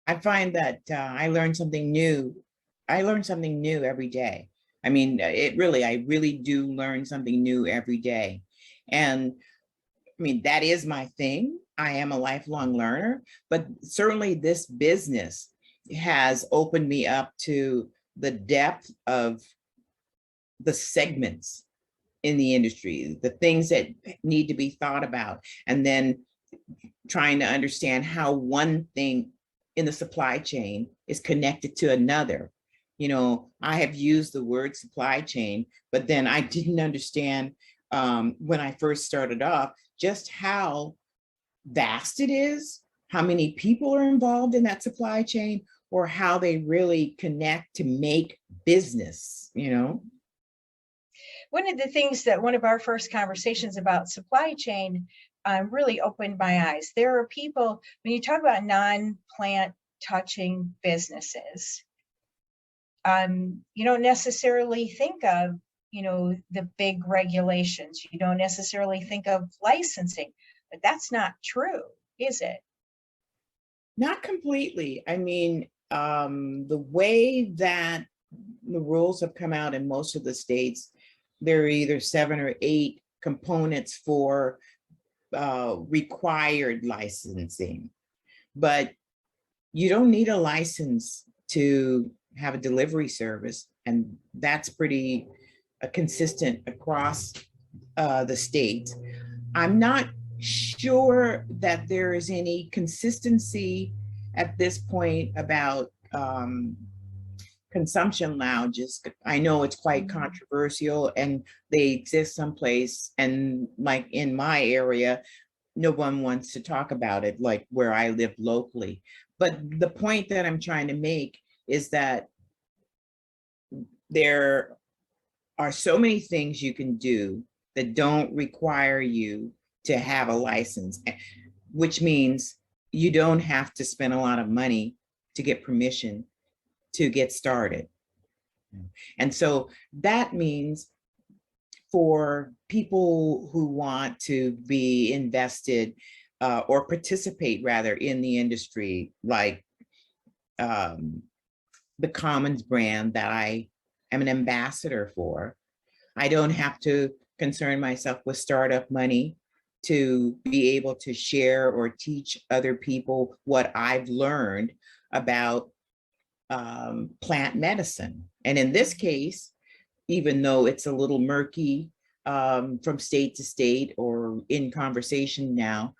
I find that I learn something new. I learn something new every day. I mean, I really do learn something new every day. And I mean, that is my thing. I am a lifelong learner, but certainly this business has opened me up to the depth of the segments in the industry, the things that need to be thought about, and then trying to understand how one thing in the supply chain is connected to another. You know, I have used the word supply chain, but then I didn't understand when I first started off just how vast it is, how many people are involved in that supply chain, or how they really connect to make business, you know? One of the things that one of our first conversations about supply chain really opened my eyes. There are people, when you talk about non-plant touching businesses, you don't necessarily think of, the big regulations. You don't necessarily think of licensing, but that's not true, is it? Not completely. I mean, the way that the rules have come out in most of the states, there are either 7 or 8 components for required licensing, but you don't need a license to have a delivery service, and that's pretty consistent across the state. I'm not sure that there is any consistency at this point about consumption lounges. I know it's quite controversial and they exist someplace, and like in my area, no one wants to talk about it, like where I live locally. But the point that I'm trying to make is that there are so many things you can do that don't require you to have a license, which means you don't have to spend a lot of money to get permission to get started. And so that means for people who want to be invested or participate rather in the industry, like the Commons brand that I am an ambassador for, I don't have to concern myself with startup money to be able to share or teach other people what I've learned about plant medicine. And in this case, even though it's a little murky from state to state or in conversation now,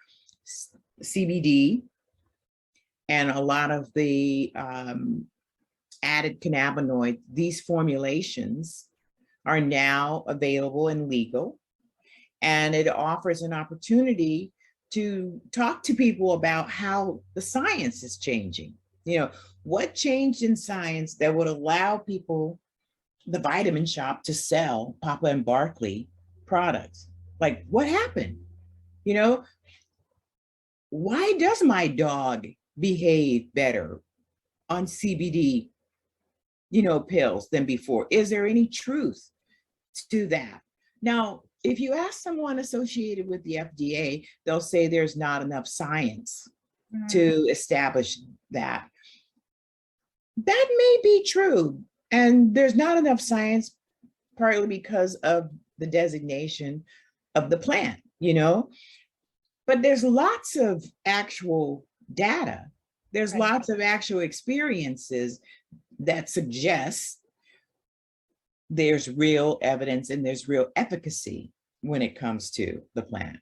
CBD and a lot of the added cannabinoids, these formulations are now available and legal. And it offers an opportunity to talk to people about how the science is changing. You know, what changed in science that would allow people, the vitamin shop, to sell Papa and Barkley products? Like, what happened? You know, why does my dog behave better on CBD, pills than before? Is there any truth to that? Now, if you ask someone associated with the FDA, they'll say there's not enough science to establish that. That may be true. And there's not enough science, partly because of the designation of the plant, but there's lots of actual data. There's lots of actual experiences that suggest there's real evidence and there's real efficacy when it comes to the plant.